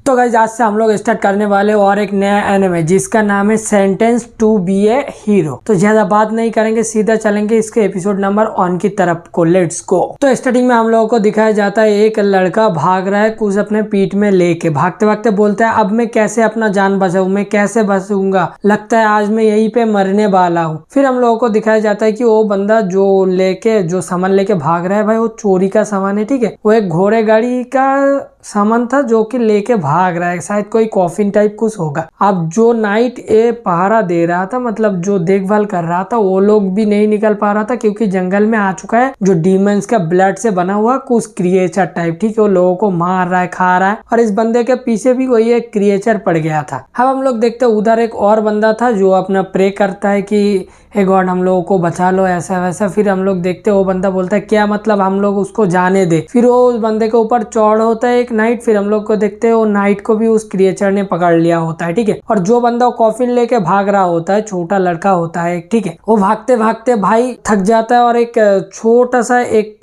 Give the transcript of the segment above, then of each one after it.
तो गाइस आज से हम लोग स्टार्ट करने वाले और एक नया एनिमे जिसका नाम है sentence to be a hero. तो ज्यादा बात नहीं करेंगे, सीधा चलेंगे इसके एपिसोड नंबर 1 की तरफ को। Let's go. तो स्टार्टिंग में हम लोगों को दिखाया जाता है एक लड़का भाग रहा है कुछ अपने पीठ में लेके। भागते भागते बोलता है अब मैं कैसे अपना जान बचाऊं, मैं कैसे बचूंगा, लगता है आज मैं यहीं पे मरने वाला हूँ। फिर हम लोगों को दिखाया जाता है कि वो बंदा जो सामान लेके भाग रहा है भाई वो चोरी का सामान है, ठीक है। वो एक घोड़े गाड़ी का सामान था जो कि लेके भाग रहा है, शायद कोई कॉफिन टाइप कुछ होगा। अब जो नाइट ए पहरा दे रहा था, मतलब जो देखभाल कर रहा था, वो लोग भी नहीं निकल पा रहा था क्योंकि जंगल में आ चुका है जो डीमंस का ब्लड से बना हुआ कुछ क्रिएचर टाइप, ठीक है। वो लोगों को मार रहा है, खा रहा है, और इस बंदे के पीछे भी कोई एक क्रिएचर पड़ गया था। अब हम लोग देखते उधर एक और बंदा था जो अपना प्रे करता है कि हे गॉड हम लोगों को बचा लो, ऐसा वैसा। फिर हम लोग देखते वो बंदा बोलता है क्या मतलब, हम लोग उसको जाने दे। फिर वो उस बंदे के ऊपर चौड़ होता है एक नाइट। फिर हम लोग को देखते हैं वो नाइट को भी उस क्रिएचर ने पकड़ लिया होता है, ठीक है। और जो बंदा कॉफिन लेके भाग रहा होता है, छोटा लड़का होता है, ठीक है, वो भागते भागते भाई थक जाता है और एक छोटा सा एक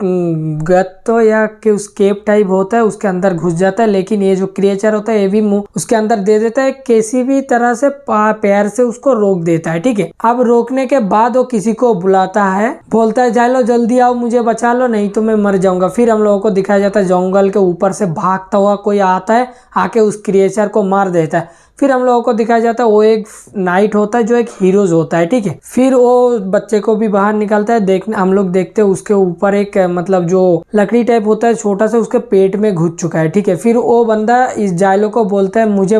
गत्तो या केव टाइप होता है उसके अंदर घुस जाता है। लेकिन ये जो क्रिएचर होता है ये भी मुंह उसके अंदर दे देता है, किसी भी तरह से पैर से उसको रोक देता है, ठीक है। अब रोकने के बाद वो किसी को बुलाता है, बोलता है जालो जल्दी आओ मुझे बचा लो नहीं तो मैं मर जाऊंगा। फिर हम लोगों को दिखाया जाता है जंगल के ऊपर से भागता हुआ कोई आता है, आके उस क्रिएचर को मार देता है। फिर हम लोगों को दिखाया जाता है वो एक नाइट होता है जो एक हीरोज होता है, ठीक है। फिर वो बच्चे को भी बाहर निकालता है। हम लोग देखते हैं उसके ऊपर एक मतलब जो लकड़ी टाइप होता है छोटा सा उसके पेट में घुस चुका है, ठीक है। फिर वो बंदा इस जायलो को बोलता है मुझे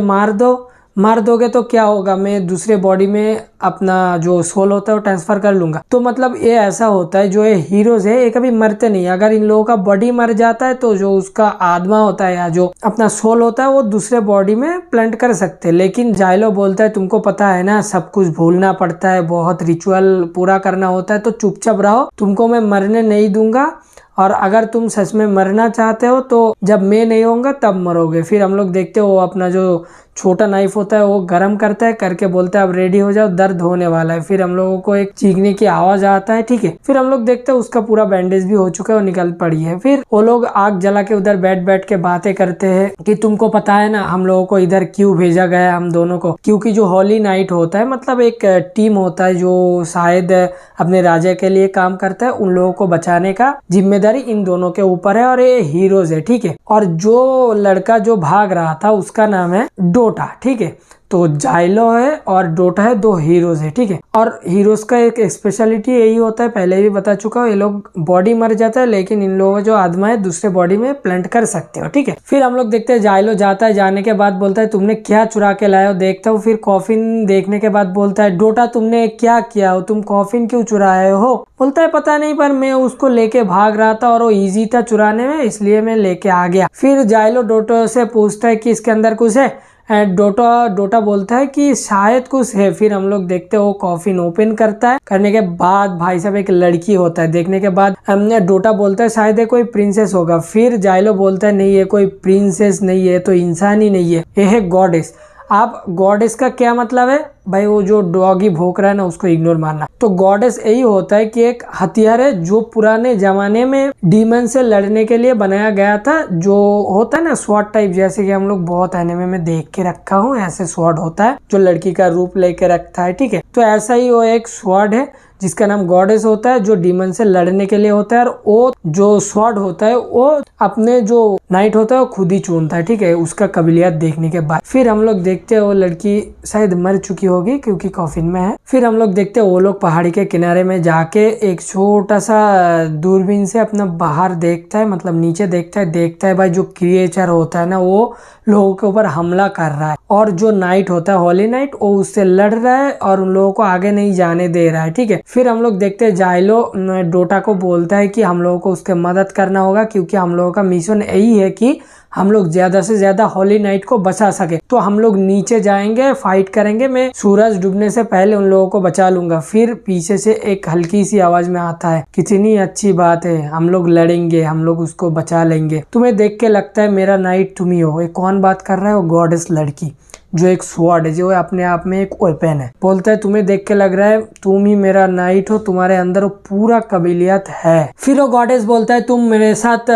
मार दोगे तो क्या होगा, मैं दूसरे बॉडी में अपना जो सोल होता है वो ट्रांसफर कर लूंगा। तो मतलब ये ऐसा होता है जो ये हीरोज है ये कभी मरते नहीं। अगर इन लोगों का बॉडी मर जाता है तो जो उसका आत्मा होता है या जो अपना सोल होता है वो दूसरे बॉडी में प्लांट कर सकते हैं। लेकिन जाइलो बोलता है तुमको पता है ना सब कुछ भूलना पड़ता है, बहुत रिचुअल पूरा करना होता है, तो चुपचाप रहो, तुमको मैं मरने नहीं दूंगा। और अगर तुम सच में मरना चाहते हो तो जब मैं नहीं होऊंगा तब मरोगे। फिर हम लोग देखते हो वो अपना जो छोटा नाइफ होता है वो गरम करता है, करके बोलता है अब रेडी हो जाओ दर्द होने वाला है। फिर हम लोगों को एक चीखने की आवाज आता है, ठीक है। फिर हम लोग देखते हैं उसका पूरा बैंडेज भी हो चुका है, वो निकल पड़ी है। फिर वो लोग आग जला के उधर बैठ के बातें करते हैं कि तुमको पता है ना हम लोगों को इधर क्यों भेजा गया हम दोनों को, क्योंकि जो होली नाइट होता है मतलब एक टीम होता है जो शायद अपने राजा के लिए काम करता है, उन लोगों को बचाने का जिम्मेदारी इन दोनों के ऊपर है और ये हीरोज है, ठीक है। और जो लड़का जो भाग रहा था उसका नाम है डोटा, ठीक है। तो जाइलो है और डोटा है, दो हीरोज है, ठीक है। और हीरोज का एक स्पेशलिटी यही होता है, पहले भी बता चुका हूँ, ये लोग बॉडी मर जाता है लेकिन इन लोगों का जो आत्मा है दूसरे बॉडी में प्लांट कर सकते हो, ठीक है। फिर हम लोग देखते हैं जाइलो जाता है, जाने के बाद बोलता है तुमने क्या चुरा के लाए हो, देखता हूँ। फिर कॉफिन देखने के बाद बोलता है डोटा तुमने क्या किया हो, तुम कॉफिन क्यों चुराए हो। बोलता है पता नहीं पर मैं उसको लेके भाग रहा था और वो इजी था चुराने में इसलिए मैं लेके आ गया। फिर जाइलो डोटा से पूछता है कि इसके अंदर कुछ है। डोटा बोलता है कि शायद कुछ है। फिर हम लोग देखते हैं वो कॉफिन ओपन करता है, करने के बाद भाई साहब एक लड़की होता है। देखने के बाद डोटा बोलता है शायद ये कोई प्रिंसेस होगा। फिर जाइलो बोलता है नहीं ये कोई प्रिंसेस नहीं है, तो इंसान ही नहीं है, ये है गॉडेस। आप गॉडेस का क्या मतलब है भाई, वो जो डॉगी भौंक रहा है ना उसको इग्नोर मारना। तो गॉडेस यही होता है कि एक हथियार है जो पुराने जमाने में डीमन से लड़ने के लिए बनाया गया था, जो होता है ना स्वॉर्ड टाइप, जैसे कि हम लोग बहुत एनिमे में देख के रखा हूँ, ऐसे स्वॉर्ड होता है जो लड़की का रूप लेके रखता है, ठीक है। तो ऐसा ही वो एक स्वॉर्ड है जिसका नाम गॉडेस होता है जो डीमन से लड़ने के लिए होता है। और वो जो स्वॉर्ड होता है वो अपने जो नाइट होता है वो खुद ही चुनता है, ठीक है, उसका काबिलियत देखने के बाद। फिर हम लोग देखते हैं वो लड़की शायद मर चुकी होगी क्योंकि कॉफिन में है। फिर हम लोग देखते हैं वो लोग पहाड़ी के किनारे में जाके एक छोटा सा दूरबीन से अपना बाहर देखता है, मतलब नीचे देखता है भाई जो क्रिएचर होता है ना वो लोगों के ऊपर हमला कर रहा है। और जो नाइट होता है होली नाइट वो उससे लड़ रहा है और उन लोगों को आगे नहीं जाने दे रहा है, ठीक है। फिर हम लोग देखते हैं जाइलो डोटा को बोलता है कि हम लोगों को उसके मदद करना होगा क्योंकि हम लोगों का मिशन यही है कि हम लोग ज्यादा से ज्यादा होली नाइट को बचा सके। तो हम लोग नीचे जाएंगे, फाइट करेंगे, मैं सूरज डूबने से पहले उन लोगों को बचा लूंगा। फिर पीछे से एक हल्की सी आवाज में आता है कितनी अच्छी बात है, हम लोग लड़ेंगे, हम लोग उसको बचा लेंगे, तुम्हें देख के लगता है मेरा नाइट तुम ही हो। ये कौन बात कर रहा है, वो गॉडेस लड़की जो एक स्वॉर्ड है, जो अपने आप में एक वेपन है। बोलता है तुम्हें देख के लग रहा है तुम ही मेरा नाइट हो, तुम्हारे अंदर वो पूरा काबिलियत है। फिर वो गॉडेस बोलता है तुम मेरे साथ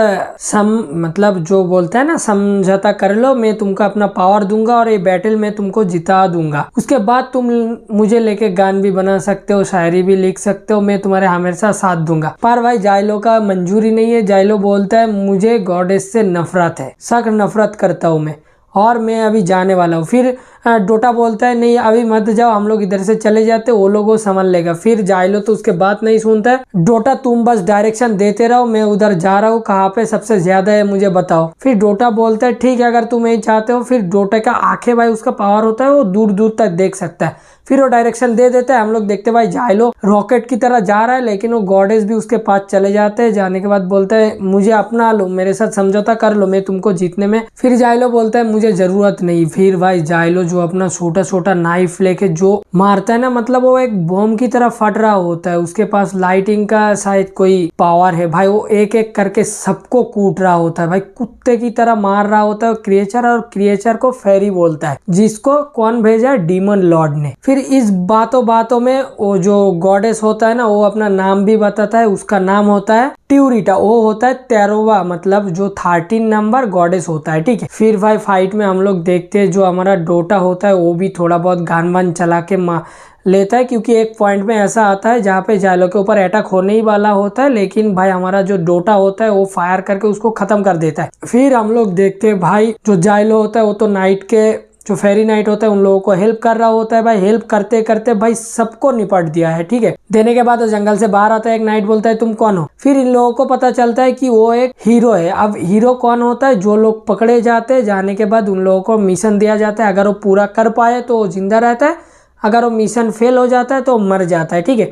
मतलब जो बोलता है ना समझौता कर लो, मैं तुमको अपना पावर दूंगा और ये बैटल में तुमको जिता दूंगा। उसके बाद तुम मुझे लेके गान भी बना सकते हो, शायरी भी लिख सकते हो, मैं तुम्हारे हमेशा साथ दूंगा। पर भाई जाइलो का मंजूरी नहीं है। जाइलो बोलता है मुझे गॉडेस से नफरत है, सख्त नफरत करता हूँ मैं, और मैं अभी जाने वाला हूँ। फिर डोटा बोलता है नहीं अभी मत जाओ, हम लोग इधर से चले जाते, वो लोग वो संभाल लेगा। फिर जाइलो तो उसके बात नहीं सुनता है। डोटा तुम बस डायरेक्शन देते रहो, मैं उधर जा रहा हूँ, कहाँ पे सबसे ज्यादा है मुझे बताओ। फिर डोटा बोलता है ठीक है अगर तुम यही चाहते हो। फिर डोटा का आंखें भाई उसका पावर होता है, वो दूर दूर तक देख सकता है। फिर वो डायरेक्शन दे देता है। हम लोग देखते भाई जाइलो रॉकेट की तरह जा रहा है, लेकिन वो गॉडेस भी उसके पास चले जाते हैं। जाने के बाद बोलता है मुझे अपना लो, मेरे साथ समझौता कर लो, मैं तुमको जीतने में। फिर जाइलो बोलता है मुझे जरूरत नहीं। फिर भाई जाइलो जो अपना छोटा छोटा नाइफ लेके जो मारता है ना, मतलब वो एक बॉम्ब की तरह फट रहा होता है। उसके पास लाइटिंग का शायद कोई पावर है भाई, वो एक एक करके सबको कूट रहा होता है भाई, कुत्ते की तरह मार रहा होता है क्रिएचर। और क्रिएचर को फेरी बोलता है, जिसको कौन भेजा है, डीमन लॉर्ड ने। फिर इस बातों बातों में वो जो गॉडेस होता है ना, वो अपना नाम भी बताता है। उसका नाम होता है ट्यूरिटा, वो होता है 13वां, मतलब जो 13 नंबर गॉडेस होता है, ठीक है। फिर भाई फाइट में हम लोग देखते हैं जो हमारा डोटा होता है वो भी थोड़ा बहुत गान वान चला के लेता है, क्योंकि एक पॉइंट में ऐसा आता है जहाँ पे जाइलो के ऊपर अटैक होने ही वाला होता है, लेकिन भाई हमारा जो डोटा होता है वो फायर करके उसको खत्म कर देता है। फिर हम लोग देखते हैं भाई जो जाइलो होता है वो तो नाइट के जो फेरी नाइट होता है उन लोगों को हेल्प कर रहा होता है भाई। हेल्प करते करते भाई सबको निपट दिया है, ठीक है। देने के बाद वो जंगल से बाहर आता है। एक नाइट बोलता है तुम कौन हो। फिर इन लोगों को पता चलता है कि वो एक हीरो है। अब हीरो कौन होता है, जो लोग पकड़े जाते हैं, जाने के बाद उन लोगों को मिशन दिया जाता है। अगर वो पूरा कर पाए तो वो जिंदा रहता है, अगर वो मिशन फेल हो जाता है तो मर जाता है, ठीक है।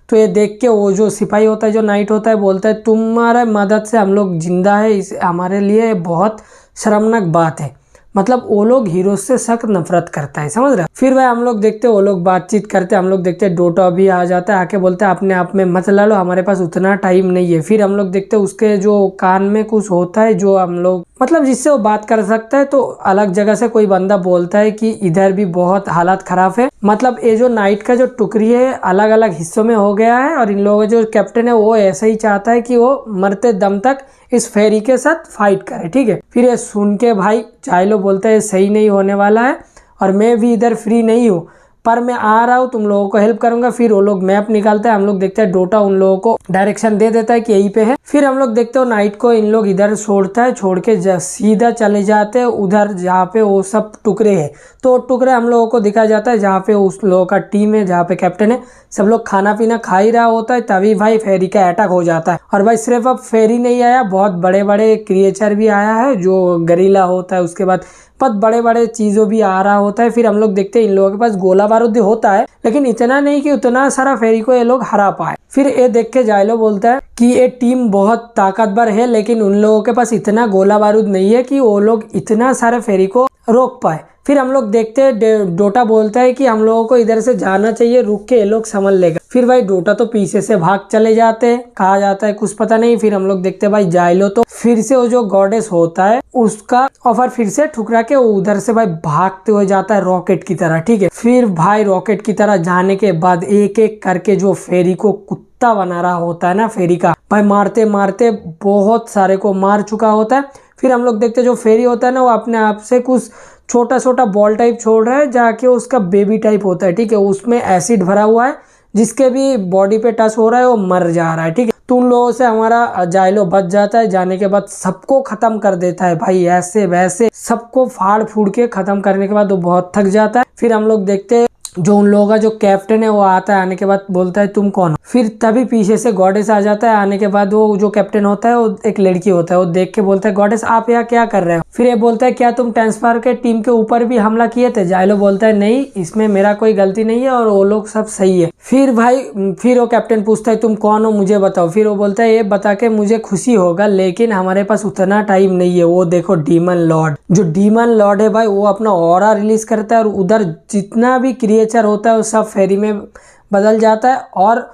तो ये देख के वो जो सिपाही होता है, जो नाइट होता है, बोलता है तुम्हारे मदद से हम लोग जिंदा है, इस हमारे लिए बहुत शर्मनाक बात है। मतलब वो लोग हीरो से सख्त नफरत करता है, समझ रहे। फिर भाई हम लोग देखते हैं वो लोग बातचीत करते हैं। हम लोग देखते हैं डोटा भी आ जाता है, आके बोलता है अपने आप में मत ला लो, हमारे पास उतना टाइम नहीं है। फिर हम लोग देखते हैं उसके जो कान में कुछ होता है जो हम लोग मतलब जिससे वो बात कर सकता है। तो अलग जगह से कोई बंदा बोलता है कि इधर भी बहुत हालत खराब है, मतलब ये जो नाइट का जो टुकड़ी है अलग अलग हिस्सों में हो गया है, और इन लोगों जो कैप्टन है वो ऐसा ही चाहता है कि वो मरते दम तक इस फेरी के साथ फाइट करे, ठीक है। फिर ये सुन के भाई जाइलो बोलता है सही नहीं होने वाला है, और मैं भी इधर फ्री नहीं हूँ, पर मैं आ रहा हूँ, तुम लोगों को हेल्प करूंगा। फिर वो लोग मैप निकालते हैं। हम लोग देखते हैं डोटा उन लोगों को डायरेक्शन दे देता है कि यहीं पे है। फिर हम लोग देखते हो नाइट को इन लोग इधर छोड़ता है, छोड़ के सीधा चले जाते हैं उधर जहाँ पे वो सब टुकड़े है। तो टुकड़े हम लोगों को दिखाया जाता है जहाँ पे उस लोगों का टीम है, जहाँ पे कैप्टन है, सब लोग खाना पीना खा ही रहा होता है। तभी भाई फेरी का अटैक हो जाता है। और भाई सिर्फ अब फेरी नहीं आया, बहुत बड़े बड़े क्रिएचर भी आया है, जो गरीला होता है, उसके बाद बहुत बड़े बड़े चीजों भी आ रहा होता है। फिर हम लोग देखते हैं इन लोगों के पास गोला बारूद होता है, लेकिन इतना नहीं कि उतना सारा फेरी को ये लोग हरा पाए। फिर ये देख के जाइलो बोलता है कि ये टीम बहुत ताकतवर है, लेकिन उन लोगों के पास इतना गोला बारूद नहीं है कि वो लोग इतना सारे फेरी को रोक पाए। फिर हम लोग देखते हैं डोटा बोलता है कि हम लोगों को इधर से जाना चाहिए, रुक के ये लोग संभल लेगा। फिर भाई डोटा तो पीछे से भाग चले जाते हैं, कहा जाता है कुछ पता नहीं। फिर हम लोग देखते हैं भाई जाइलो तो फिर से वो जो गॉडेस होता है उसका ऑफर फिर से ठुकरा के वो उधर से भाई भागते हुए जाता है रॉकेट की तरह, ठीक है। फिर भाई रॉकेट की तरह जाने के बाद एक एक करके जो फेरी को कुत्ता बना रहा होता है ना, फेरी का भाई मारते मारते बहुत सारे को मार चुका होता है। फिर हम लोग देखते हैं जो फेरी होता है ना, वो अपने आप से कुछ छोटा छोटा बॉल टाइप छोड़ रहा है, जाके उसका बेबी टाइप होता है, ठीक है। उसमें एसिड भरा हुआ है, जिसके भी बॉडी पे टच हो रहा है वो मर जा रहा है, ठीक है। तो उन लोगों से हमारा जाइलो बच जाता है। जाने के बाद सबको खत्म कर देता है भाई, ऐसे वैसे सबको फाड़ फूड़ के खत्म करने के बाद वो बहुत थक जाता है। फिर हम लोग देखते हैं जो उन लोगों का जो कैप्टन है वो आता है, आने के बाद बोलता है तुम कौन हो। फिर तभी पीछे से गॉडेस आ जाता है। आने के बाद वो जो कैप्टन होता है वो एक लड़की होता है, वो देख के बोलता है गॉडेस आप यहाँ क्या कर रहे हो। फिर ये बोलता है क्या तुम ट्रांसफर के टीम के ऊपर भी हमला किए थे। जाइलो बोलता है नहीं, इसमें मेरा कोई गलती नहीं है और वो लोग सब सही है। फिर वो कैप्टन पूछता है तुम कौन हो, मुझे बताओ। फिर वो बोलता है ये बता के मुझे खुशी होगा, लेकिन हमारे पास उतना टाइम नहीं है। वो देखो डीमन लॉर्ड, जो डीमन लॉर्ड है भाई वो अपना ऑरा रिलीज करता है, और उधर जितना भी क्रिएचर होता है वो सब फेरी में बदल जाता है। और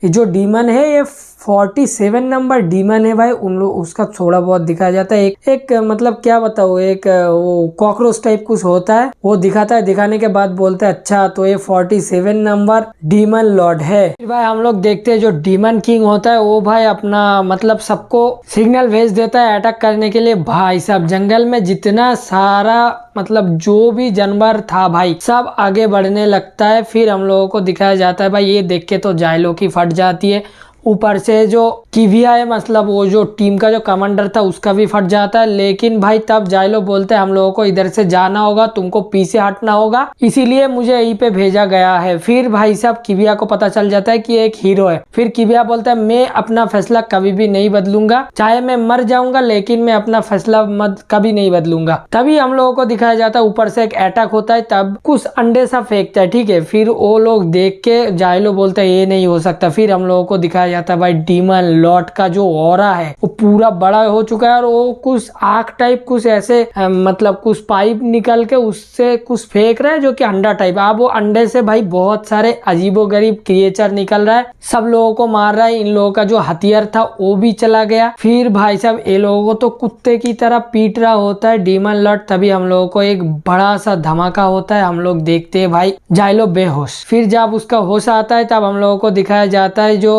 जो डीमन है ये 47 नंबर डीमन है भाई, उन लोग उसका थोड़ा बहुत दिखाया जाता है। एक मतलब क्या बताओ, एक वो कॉकरोच टाइप कुछ होता है, वो दिखाता है। दिखाने के बाद बोलते हैं अच्छा तो ये 47 नंबर डीमन लॉर्ड है। फिर भाई हम लोग देखते हैं जो डीमन किंग होता है वो भाई अपना मतलब सबको सिग्नल भेज देता है अटैक करने के लिए। भाई साहब जंगल में जितना सारा मतलब जो भी जानवर था भाई सब आगे बढ़ने लगता है। फिर हम लोगों को दिखाया जाता है भाई, ये देख के तो जाइलो की फट जाती है। ऊपर से जो किविया है मतलब वो जो टीम का जो कमांडर था उसका भी फट जाता है। लेकिन भाई तब जाइलो बोलते हैं हम लोगों को इधर से जाना होगा, तुमको पीछे हटना होगा, इसीलिए मुझे यहीं पे भेजा गया है। फिर भाई साहब किविया को पता चल जाता है कि एक हीरो है। फिर किविया बोलता है मैं अपना फैसला कभी भी नहीं बदलूंगा, चाहे मैं मर जाऊंगा लेकिन मैं अपना फैसला कभी नहीं बदलूंगा। तभी हम लोगों को दिखाया जाता है ऊपर से एक अटैक होता है, तब कुछ अंडे सा फेंकता है, ठीक है। फिर वो लोग देख के जाइलो बोलता है ये नहीं हो सकता। फिर हम लोगों को दिखाया जाता है भाई डीमन लॉर्ड का जो ऑरा है वो पूरा बड़ा हो चुका है और वो कुछ आग टाइप कुछ ऐसे मतलब कुछ पाइप निकल के उससे कुछ फेंक रहा है जो कि अंडा टाइप। अब वो अंडे से भाई बहुत सारे अजीबोगरीब क्रिएचर निकल रहा है, सब लोगों को मार रहा है। इन लोगों का जो हथियार था वो भी चला गया। फिर भाई साहब ये लोगों को तो कुत्ते की तरह पीट रहा होता है डीमन लॉर्ड। तभी हम लोगों को एक बड़ा सा धमाका होता है, हम लोग देखते हैं भाई जाइलो बेहोश। फिर जब उसका होश आता है तब हम लोगों को दिखाया जाता है जो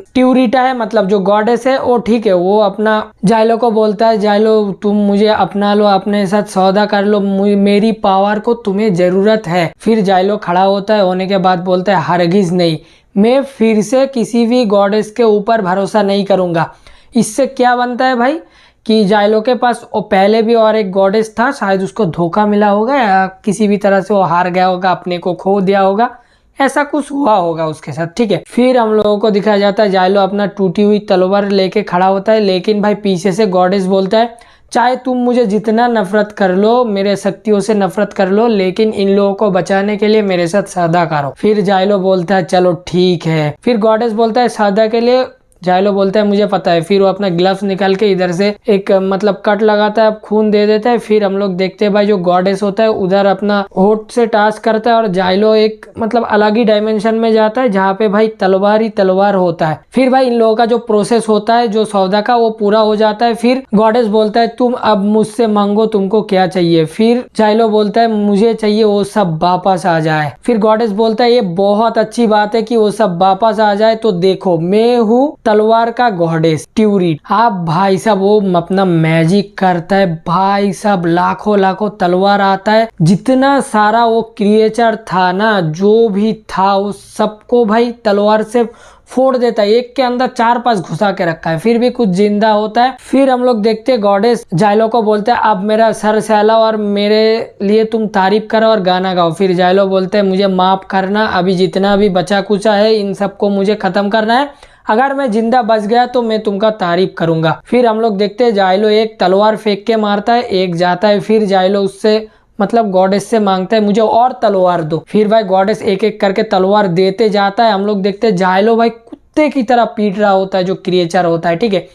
ट्यूरिटा है मतलब जो गॉडेस है वो, ठीक है, वो अपना जाइलो को बोलता है जाइलो तुम मुझे अपना लो, अपने साथ सौदा कर लो, मेरी पावर को तुम्हें जरूरत है। फिर जाइलो खड़ा होता है, होने के बाद बोलता है हरगिज नहीं, मैं फिर से किसी भी गॉडेस के ऊपर भरोसा नहीं करूंगा। इससे क्या बनता है भाई कि जाइलो के पास वो पहले भी और एक गॉडेस था, शायद उसको धोखा मिला होगा या किसी भी तरह से वो हार गया होगा, अपने को खो दिया होगा, ऐसा कुछ हुआ होगा उसके साथ, ठीक है। फिर हम लोगों को दिखाया जाता है जाइलो अपना टूटी हुई तलवार लेके खड़ा होता है। लेकिन भाई पीछे से गॉडेस बोलता है चाहे तुम मुझे जितना नफरत कर लो, मेरे शक्तियों से नफरत कर लो, लेकिन इन लोगों को बचाने के लिए मेरे साथ सौदा करो। फिर जाइलो बोलता है चलो ठीक है। फिर गॉडेस बोलता है सौदा के लिए, जाइलो बोलता है मुझे पता है। फिर वो अपना ग्लव्स निकाल के इधर से एक मतलब कट लगाता है, खून दे देता है। फिर हम लोग देखते हैं भाई जो गॉडेस होता है उधर अपना होठ से टाच करता है और जाइलो एक मतलब अलग ही डायमेंशन में जाता है जहाँ पे भाई तलवार ही तलवार होता है। फिर भाई इन लोगों का जो प्रोसेस होता है जो सौदा का वो पूरा हो जाता है। फिर गॉडेस बोलता है तुम अब मुझसे मांगो तुमको क्या चाहिए। फिर जाइलो बोलता है मुझे चाहिए वो सब वापस आ जाए। फिर गॉडेस बोलता है ये बहुत अच्छी बात है कि वो सब वापस आ जाए, तो देखो मैं हूँ तलवार का गॉडेस ट्यूरिट। आप भाई साहब वो अपना मैजिक करता है, भाई साहब लाखों लाखों तलवार आता है, जितना सारा वो क्रिएचर था ना जो भी था वो सबको भाई तलवार से फोड़ देता है। एक के अंदर 4-5 घुसा के रखा है, फिर भी कुछ जिंदा होता है। फिर हम लोग देखते हैं गॉडेस जाइलो को बोलते हैं अब मेरा सर सहलाओ और मेरे लिए तुम तारीफ करो और गाना गाओ। फिर जाइलो बोलते हैं मुझे माफ करना, अभी जितना भी बचा कुचा है इन सबको मुझे खत्म करना है, अगर मैं जिंदा बच गया तो मैं तुमका तारीफ करूंगा। फिर हम लोग देखते हैं जाइलो एक तलवार फेंक के मारता है, एक जाता है। फिर जाइलो उससे मतलब गॉडेस से मांगता है मुझे और तलवार दो। फिर भाई गॉडेस एक एक करके तलवार देते जाता है। हम लोग देखते हैं जाइलो भाई कुत्ते की तरह पीट रहा होता है जो क्रिएचर होता है, ठीक है।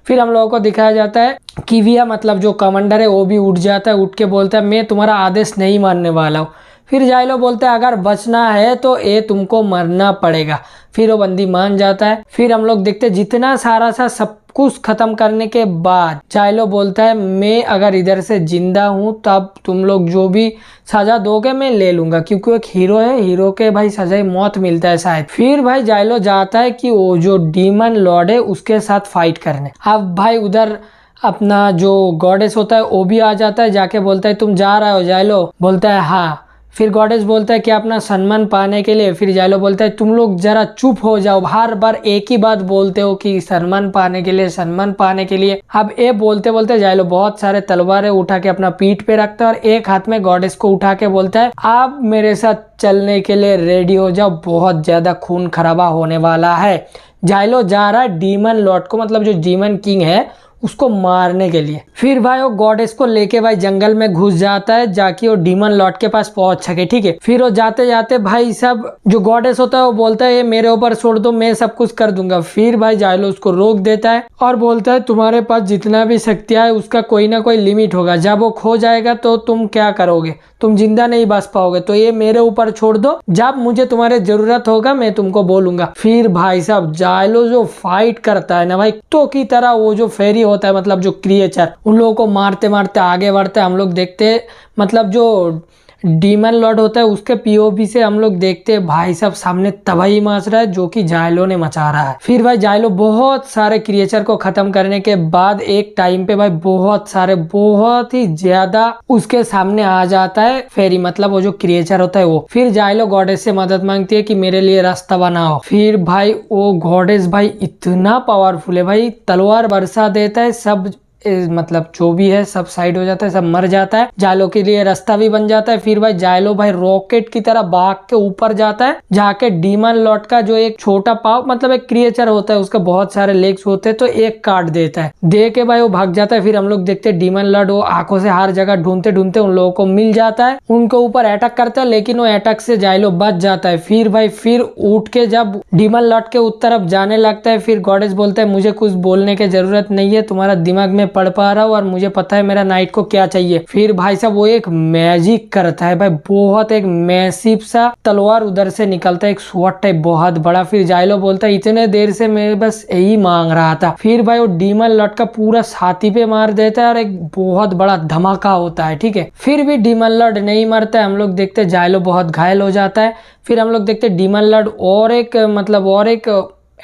फिर हम लोगों को दिखाया जाता है किविया मतलब जो कमांडर है वो भी उठ जाता है, उठ के बोलता है मैं तुम्हारा आदेश नहीं मानने वाला हूँ। फिर जाइलो बोलता है अगर बचना है तो ये तुमको मरना पड़ेगा। फिर वो बंदी मान जाता है। फिर हम लोग देखते हैं जितना सारा सा सब कुछ खत्म करने के बाद जाइलो बोलता है मैं अगर इधर से जिंदा हूँ तब तुम लोग जो भी सजा दोगे मैं ले लूंगा, क्योंकि वो एक हीरो है, हीरो के भाई सजा मौत मिलता है शायद। फिर भाई जाइलो जाता है कि वो जो डीमन लॉर्ड है उसके साथ फाइट करने। अब भाई उधर अपना जो गॉडेस होता है वो भी आ जाता है, जाके बोलता है तुम जा रहे हो। जाइलो बोलता है हाँ। फिर गॉडेस बोलता है कि अपना सम्मान पाने के लिए। फिर जाइलो बोलता है तुम लोग जरा चुप हो जाओ, हर बार एक ही बात बोलते हो कि सम्मान पाने के लिए, सम्मान पाने के लिए। अब ये बोलते बोलते जाइलो बहुत सारे तलवारें उठा के अपना पीठ पे रखता है और एक हाथ में गॉडेस को उठा के बोलता है आप मेरे साथ चलने के लिए रेडी हो जाओ, बहुत ज्यादा खून खराबा होने वाला है। जाइलो जा रहा है डीमन लॉर्ड को मतलब जो डीमन किंग है उसको मारने के लिए। फिर भाई वो गॉडेस को लेके भाई जंगल में घुस जाता है, जाके वो डीमन लॉर्ड के पास पहुंच सके, ठीक है। फिर वो जाते जाते भाई सब जो गॉडेस होता है वो बोलता है ये मेरे ऊपर छोड़ दो, मैं सब कुछ कर दूंगा। फिर भाई जाइलो उसको रोक देता है और बोलता है तुम्हारे पास जितना भी शक्तियां है उसका कोई ना कोई लिमिट होगा, जब वो खो जाएगा तो तुम क्या करोगे, तुम जिंदा नहीं बच पाओगे, तो ये मेरे ऊपर छोड़ दो, जब मुझे तुम्हारे जरूरत होगा मैं तुमको बोलूंगा। फिर भाई साहब जाइलो जो फाइट करता है ना भाई, तो की तरह वो जो फेरी होता है मतलब जो क्रिएचर, उन लोगों को मारते मारते आगे बढ़ते हम लोग देखते, मतलब जो डीमन लॉर्ड होता है उसके पीओवी से हम लोग देखते हैं भाई साहब सामने तबाही मच रहा है जो कि जाइलो ने मचा रहा है। फिर भाई जाइलो बहुत सारे क्रिएचर को खत्म करने के बाद एक टाइम पे भाई बहुत ही ज्यादा उसके सामने आ जाता है फेरी, मतलब वो जो क्रिएचर होता है वो। फिर जाइलो गॉडेस से मदद मांगती है कि मेरे लिए रास्ता बनाओ। फिर भाई वो गॉडेस भाई इतना पावरफुल है भाई, तलवार बरसा देता है, सब मतलब जो भी है सब साइड हो जाता है, सब मर जाता है, जाइलो के लिए रास्ता भी बन जाता है। फिर भाई जाइलो भाई रॉकेट की तरह भाग के ऊपर जाता है, जाके डीमन लॉर्ड का जो एक छोटा पाव मतलब एक क्रिएचर होता है उसका बहुत सारे लेग्स होते हैं तो एक काट देता है, दे के भाई वो भाग जाता है। फिर हम लोग देखते हैं डीमन लॉर्ड वो आंखों से हर जगह ढूंढते ढूंढते उन लोगों को मिल जाता है, उनके ऊपर अटैक करता है, लेकिन वो अटैक से जाइलो बच जाता है। फिर भाई फिर उठ के जब डीमन लॉर्ड के उस तरफ जाने लगता है, फिर गॉडेस बोलता है मुझे कुछ बोलने की जरूरत नहीं है, तुम्हारा दिमाग में पढ़ पा रहा हूँ और मुझे पता है मेरा नाइट को क्या चाहिए। फिर भाई साहब वो एक मैजिक करता है भाई, बहुत एक मैसिव सा तलवार उधर से निकलता है, एक स्वॉर्ड टाइप बहुत बड़ा। फिर जाइलो बोलता है इतने देर से मैं बस यही मांग रहा था। फिर भाई वो डीमन लॉर्ड का पूरा छाती पे मार देता है और एक बहुत बड़ा धमाका होता है, ठीक है। फिर भी डीमन लॉर्ड नहीं मरता है, हम लोग देखते हैं जाइलो बहुत घायल हो जाता है। फिर हम लोग देखते हैं डीमन लॉर्ड और एक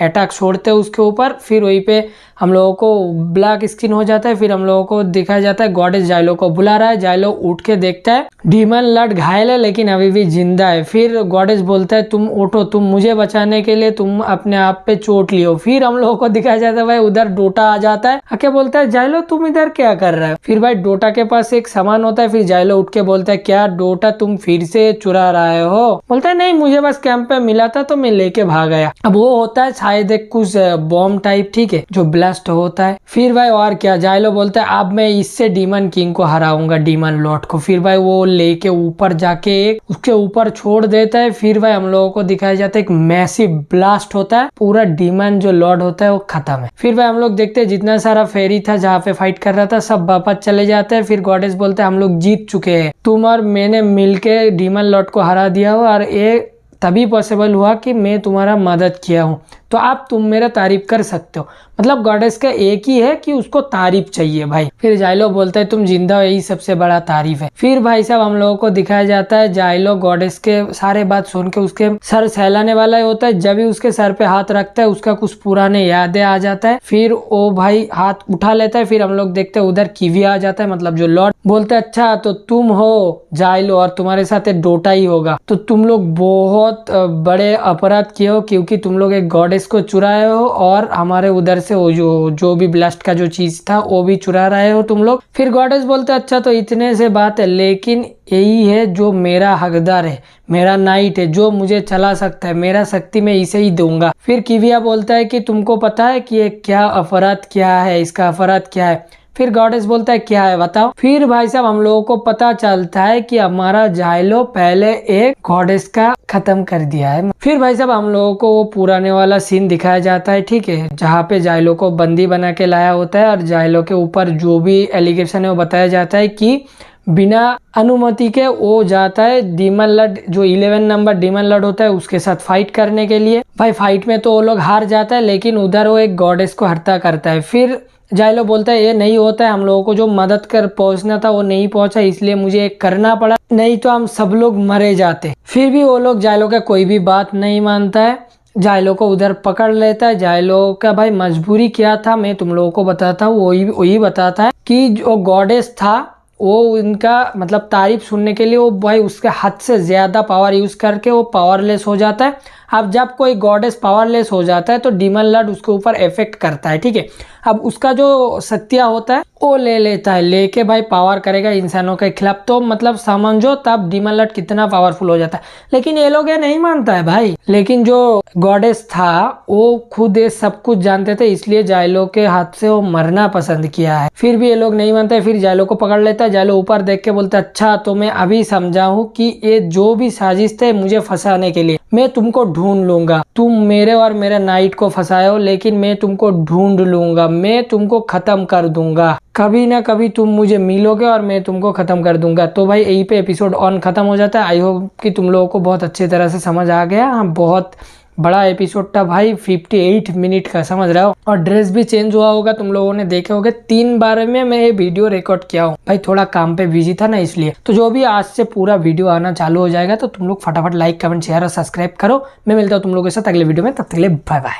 अटैक छोड़ते हैं उसके ऊपर, फिर वहीं पे हम लोगों को ब्लैक स्क्रीन हो जाता है। फिर हम लोगों को दिखाया जाता है गॉडेस जाइलो को बुला रहा है, जाइलो उठ के देखता है डीमन लॉर्ड घायल है लेकिन अभी भी जिंदा है। फिर गॉडेस बोलता है तुम उठो, तुम मुझे बचाने के लिए तुम अपने आप पे चोट लियो। फिर हम लोगों को दिखाया जाता है भाई उधर डोटा आ जाता है, आके बोलता है जाइलो तुम इधर क्या कर रहा है। फिर भाई डोटा के पास एक सामान होता है, फिर जाइलो उठ के बोलता है क्या डोटा तुम फिर से चुरा रहे हो। बोलता है नहीं मुझे बस कैंप पे मिला था तो मैं लेके भाग गया। अब वो होता है शायद एक कुछ बॉम्ब टाइप, ठीक है, जो ब्लास्ट होता है। फिर भाई और क्या, जाइलो बोलता है अब मैं इससे डीमन किंग को हराऊंगा, डीमन लॉर्ड को। फिर भाई वो लेके ऊपर जाके एक उसके ऊपर छोड़ देता है। फिर भाई हम लोगों को दिखाया जाता है एक मैसिव ब्लास्ट होता है, पूरा डीमन जो लॉर्ड होता है वो खत्म है। फिर भाई हम लोग देखते हैं जितना सारा फेरी था जहाँ पे फाइट कर रहा था सब वापस चले जाते हैं। फिर गॉडेस बोलते हैं हम लोग जीत चुके हैं, तुम और मैंने मिलके डीमन लॉर्ड को हरा दिया हो और ये तभी पॉसिबल हुआ कि मैं तुम्हारा मदद किया हूँ, तो आप तुम मेरा तारीफ कर सकते हो। मतलब गॉडेस का एक ही है कि उसको तारीफ चाहिए भाई। फिर जाइलो बोलता है तुम जिंदा हो यही सबसे बड़ा तारीफ है। फिर भाई साहब हम लोगों को दिखाया जाता है जाइलो गॉडेस के सारे बात सुन के उसके सर सहलाने वाला ही होता है, जब भी उसके सर पे हाथ रखता है उसका कुछ पुराने यादें आ जाता है। फिर वो भाई हाथ उठा लेता है। फिर हम लोग देखते हैं उधर कीवी आ जाता है, मतलब जो लॉर्ड। बोलते है अच्छा तो तुम हो जाइलो और तुम्हारे साथ एक डोटा ही होगा, तो तुम लोग बहुत बड़े अपराध किए हो क्योंकि तुम लोग एक गॉडेस को चुराए हो और हमारे उधर से वो जो भी ब्लास्ट का जो चीज था वो भी चुरा रहे हो तुम लोग। फिर गॉडेस बोलते अच्छा तो इतने से बात है, लेकिन यही है जो मेरा हकदार है, मेरा नाइट है, जो मुझे चला सकता है, मेरा शक्ति मैं इसे ही दूंगा। फिर किविया बोलता है कि तुमको पता है कि ये क्या अपराध क्या है, इसका अपराध क्या है। फिर गॉडेस बोलता है क्या है बताओ। फिर भाई साहब हम लोगों को पता चलता है कि हमारा जाइलो पहले एक गॉडेस का खत्म कर दिया है। फिर भाई साहब हम लोगों को वो पुराने वाला सीन दिखाया जाता है, ठीक है, जहाँ पे जाइलो को बंदी बना के लाया होता है और जाइलो के ऊपर जो भी एलिगेशन है वो बताया जाता है कि बिना अनुमति के वो जाता है डीमन लॉर्ड जो 11 नंबर डीमन लॉर्ड होता है उसके साथ फाइट करने के लिए। भाई फाइट में तो वो लोग हार जाता है, लेकिन उधर वो एक गॉडेस को हत्या करता है। फिर जाइलो बोलता है ये नहीं होता है, हम लोगों को जो मदद कर पहुंचना था वो नहीं पहुंचा, इसलिए मुझे करना पड़ा, नहीं तो हम सब लोग मरे जाते। फिर भी वो लोग जाइलो का कोई भी बात नहीं मानता है, जाइलो को उधर पकड़ लेता है। जाइलो का भाई मजबूरी क्या था मैं तुम लोगों को बताता हूँ, वही बताता है कि जो गॉडेस था वो उनका मतलब तारीफ सुनने के लिए वो भाई उसके हद से ज्यादा पावर यूज करके वो पावरलेस हो जाता है अब जब कोई गॉडेस पावरलेस हो जाता है तो डीमन लॉर्ड उसके ऊपर इफेक्ट करता है, ठीक है। अब उसका जो शक्तियाँ होता है वो ले लेता है, लेके भाई पावर करेगा इंसानों के खिलाफ। तो मतलब समझो तब डीमन लॉर्ड कितना पावरफुल हो जाता है। लेकिन ये लोग ये नहीं मानता है भाई। लेकिन जो गॉडेस था वो खुद ये सब कुछ जानते थे, इसलिए जायलो के हाथ से वो मरना पसंद किया है। फिर भी ये लोग नहीं मानते। फिर जायलो को पकड़ लेता है। जायलो ऊपर देख के बोलता है, अच्छा तो मैं अभी समझा हूँ कि ये जो भी साजिश थे मुझे फंसाने के लिए, मैं तुमको ढूंढ लूंगा। तुम मेरे और मेरे नाइट को फंसाए हो, लेकिन मैं तुमको ढूंढ लूंगा, मैं तुमको खत्म कर दूंगा। कभी ना कभी तुम मुझे मिलोगे और मैं तुमको खत्म कर दूंगा। तो भाई यहीं पे एपिसोड ऑन खत्म हो जाता है। आई होप कि तुम लोगों को बहुत अच्छी तरह से समझ आ गया। हाँ, बहुत बड़ा एपिसोड था भाई, 58 मिनट का, समझ रहे हो। और ड्रेस भी चेंज हुआ होगा, तुम लोगों ने देखे होगे। 3 बार में मैं ये वीडियो रिकॉर्ड किया हूँ भाई, थोड़ा काम पे बिजी था ना इसलिए। तो जो भी आज से पूरा वीडियो आना चालू हो जाएगा, तो तुम लोग फटाफट लाइक कमेंट शेयर और सब्सक्राइब करो। मैं मिलता हूँ तुम लोगों के साथ अगले वीडियो में, तब तक के लिए बाय बाय।